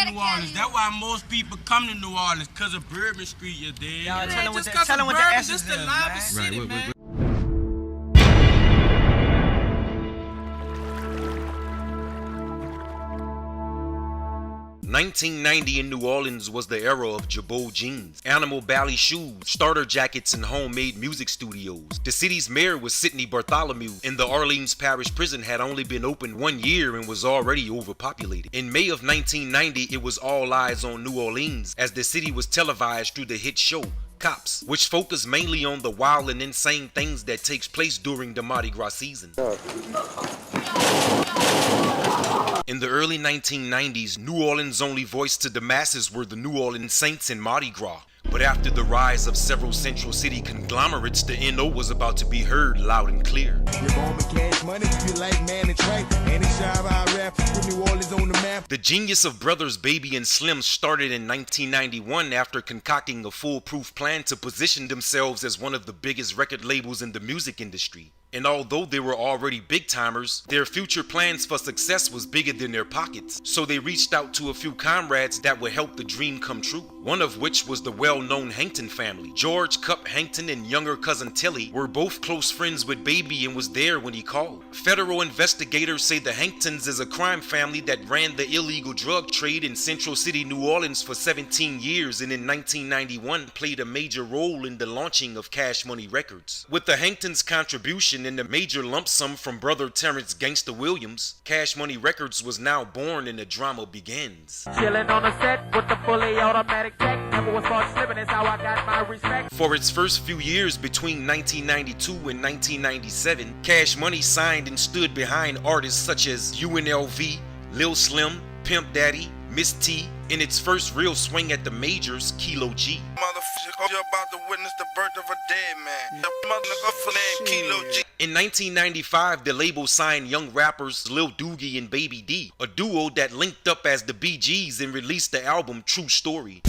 New Orleans. That's why most people come to New Orleans, because of Bourbon Street, you dig? Y'all tell them what the essence is, man. Right, 1990 in New Orleans was the era of Jabot jeans, animal bally shoes, starter jackets, and homemade music studios. The city's mayor was Sidney Bartholomew, and the Orleans Parish Prison had only been open 1 year and was already overpopulated. In May of 1990, it was all eyes on New Orleans as the city was televised through the hit show Cops, which focused mainly on the wild and insane things that takes place during the Mardi Gras season. In the early 1990s, New Orleans' only voice to the masses were the New Orleans Saints and Mardi Gras. But after the rise of several Central City conglomerates, the NO was about to be heard loud and clear. The genius of brothers Baby and Slim started in 1991 after concocting a foolproof plan to position themselves as one of the biggest record labels in the music industry. And although they were already big timers, their future plans for success was bigger than their pockets. So they reached out to a few comrades that would help the dream come true. One of which was the well-known Hankton family. George Cup Hankton and younger cousin Tilly were both close friends with Baby and was there when he called. Federal investigators say the Hanktons is a crime family that ran the illegal drug trade in Central City, New Orleans for 17 years and in 1991 played a major role in the launching of Cash Money Records. With the Hanktons' contribution and the major lump sum from brother Terrence Gangsta Williams, Cash Money Records was now born and the drama begins. Chillin' on the set with the fully automatic tech. Never was caught slipping, it's how I got my respect. For its first few years between 1992 and 1997, Cash Money signed and stood behind artists such as UNLV, Lil Slim, Pimp Daddy, Miss T. In its first real swing at the majors, Kilo G. You're about to witness the birth of a dead man. Kilo G. In 1995, the label signed young rappers Lil Doogie and Baby D, a duo that linked up as the BGs and released the album True Story.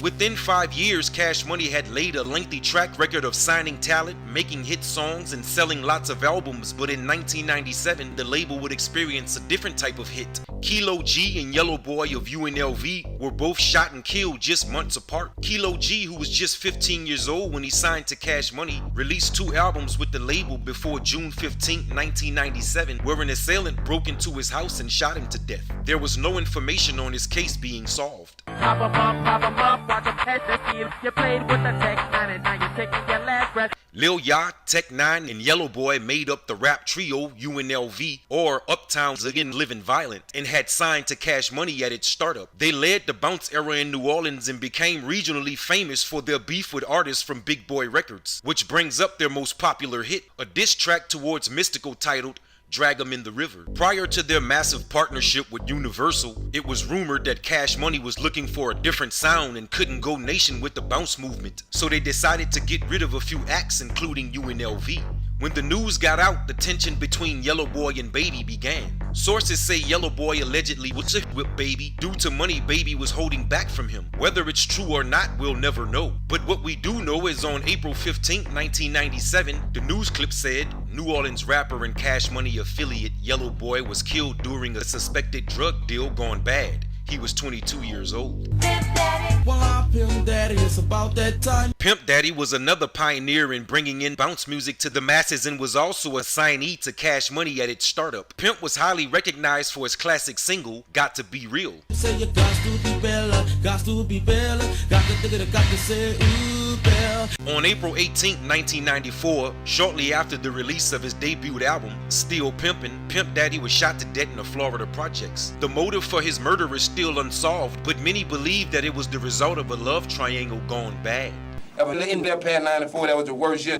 Within 5 years, Cash Money had laid a lengthy track record of signing talent, making hit songs, and selling lots of albums, but in 1997, the label would experience a different type of hit. Kilo G and Yellow Boy of UNLV were both shot and killed just months apart. Kilo G, who was just 15 years old when he signed to Cash Money, released 2 albums with the label before June 15, 1997, where an assailant broke into his house and shot him to death. There was no information on his case being solved. Pop 'em up, watch 'em catch the steal. You played with the Tech 9 and now you're taking your last breath. Lil Yacht, Tech 9, and Yellow Boy made up the rap trio UNLV, or Uptown's Again Living Violent, and had signed to Cash Money at its startup. They led the bounce era in New Orleans and became regionally famous for their beef with artists from Big Boy Records, which brings up their most popular hit, a diss track towards Mystical titled Drag 'em in the River. Prior to their massive partnership with Universal, it was rumored that Cash Money was looking for a different sound and couldn't go nation with the bounce movement, so they decided to get rid of a few acts including UNLV. When the news got out, the tension between Yellow Boy and Baby began. Sources say Yellow Boy allegedly was with Baby due to money Baby was holding back from him. Whether it's true or not, we'll never know. But what we do know is on April 15, 1997, the news clip said New Orleans rapper and Cash Money affiliate Yellow Boy was killed during a suspected drug deal gone bad. He was 22 years old. Pimp Daddy, it's about that time. Pimp Daddy was another pioneer in bringing in bounce music to the masses and was also a signee to Cash Money at its startup. Pimp was highly recognized for his classic single, Got to Be Real. Say you got to be Bella, got to be Bella, got to say ooh Bella. On April 18, 1994, shortly after the release of his debut album, Still Pimpin', Pimp Daddy was shot to death in the Florida projects. The motive for his murder is still unsolved, but many believe that it was the result of a love triangle gone bad. In there past 94, that was the worst year.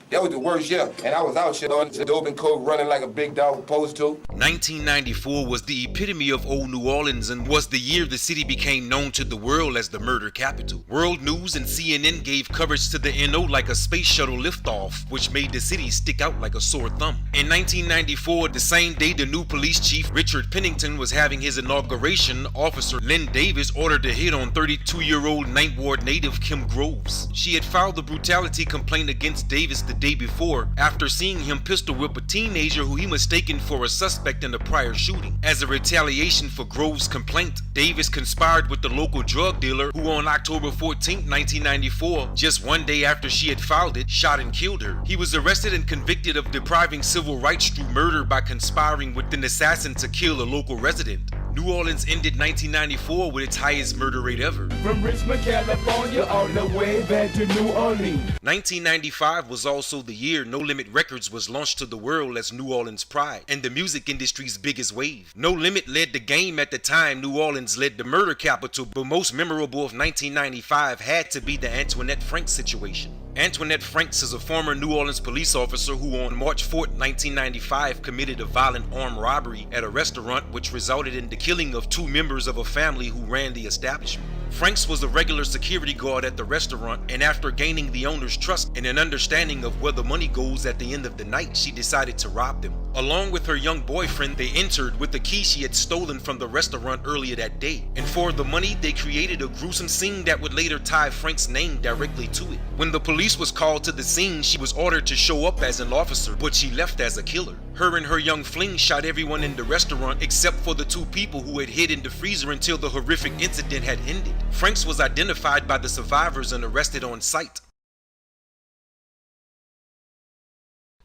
That was the worst year. And I was out shit on the dope and coke running like a big dog supposed to. 1994 was the epitome of old New Orleans and was the year the city became known to the world as the murder capital. World News and CNN gave coverage to the NO like a space shuttle liftoff, which made the city stick out like a sore thumb. In 1994, the same day the new police chief Richard Pennington was having his inauguration, Officer Lynn Davis ordered a hit on 32-year-old Ninth Ward native Kim Groves. She had filed a brutality complaint against Davis the day before after seeing him pistol whip a teenager who he mistaken for a suspect in the prior shooting. As a retaliation for Grove's complaint, Davis conspired with the local drug dealer who on October 14, 1994, just one day after she had filed it, shot and killed her. He was arrested and convicted of depriving civil rights through murder by conspiring with an assassin to kill a local resident. New Orleans ended 1994 with its highest murder rate ever. From Richmond, California, all the way back to New Orleans. 1995 was also the year No Limit Records was launched to the world as New Orleans' pride and the music industry's biggest wave. No Limit led the game at the time. New Orleans led the murder capital, but most memorable of 1995 had to be the Antoinette Franks situation. Antoinette Franks is a former New Orleans police officer who on March 4, 1995 committed a violent armed robbery at a restaurant which resulted in the killing of 2 members of a family who ran the establishment. Franks was a regular security guard at the restaurant, and after gaining the owner's trust and an understanding of where the money goes at the end of the night, she decided to rob them. Along with her young boyfriend, they entered with the key she had stolen from the restaurant earlier that day. And for the money, they created a gruesome scene that would later tie Frank's name directly to it. When the police was called to the scene, she was ordered to show up as an officer, but she left as a killer. Her and her young fling shot everyone in the restaurant except for the 2 people who had hid in the freezer until the horrific incident had ended. Franks was identified by the survivors and arrested on site.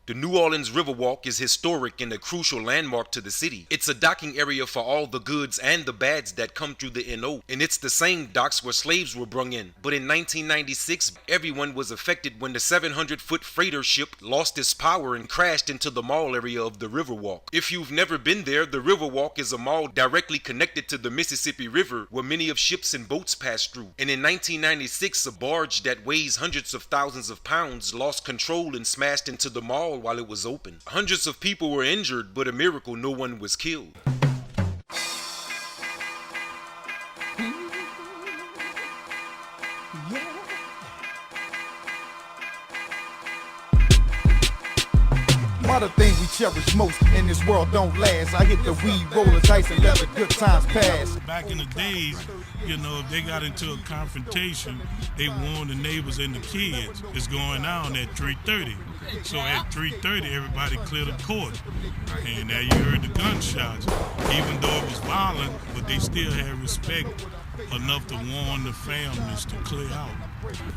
The New Orleans Riverwalk is historic and a crucial landmark to the city. It's a docking area for all the goods and the bads that come through the NO, and it's the same docks where slaves were brung in. But in 1996, everyone was affected when the 700-foot freighter ship lost its power and crashed into the mall area of the Riverwalk. If you've never been there, the Riverwalk is a mall directly connected to the Mississippi River where many of ships and boats pass through. And in 1996, a barge that weighs hundreds of thousands of pounds lost control and smashed into the mall while it was open. Hundreds of people were injured, but a miracle no one was killed. Why the things we cherish most in this world don't last? I hit the weed, roll the dice, and let the good times pass. Back in the days, you know, if they got into a confrontation, they warned the neighbors and the kids. It's going on at 3:30. So at 3:30, everybody cleared the court. And now you heard the gunshots. Even though it was violent, but they still had respect enough to warn the families to clear out.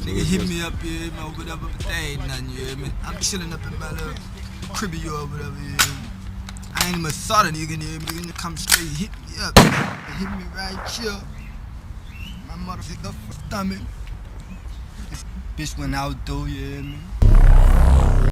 Nigga hit me up here, man, whatever, but there ain't nothing, you hear me? I'm chilling up in my little cribby or whatever, you hear me? I ain't even thought of nigga, you hear me? Come straight, hit me up, hit me right here. My motherfucker stomach. This bitch went out though, you hear me?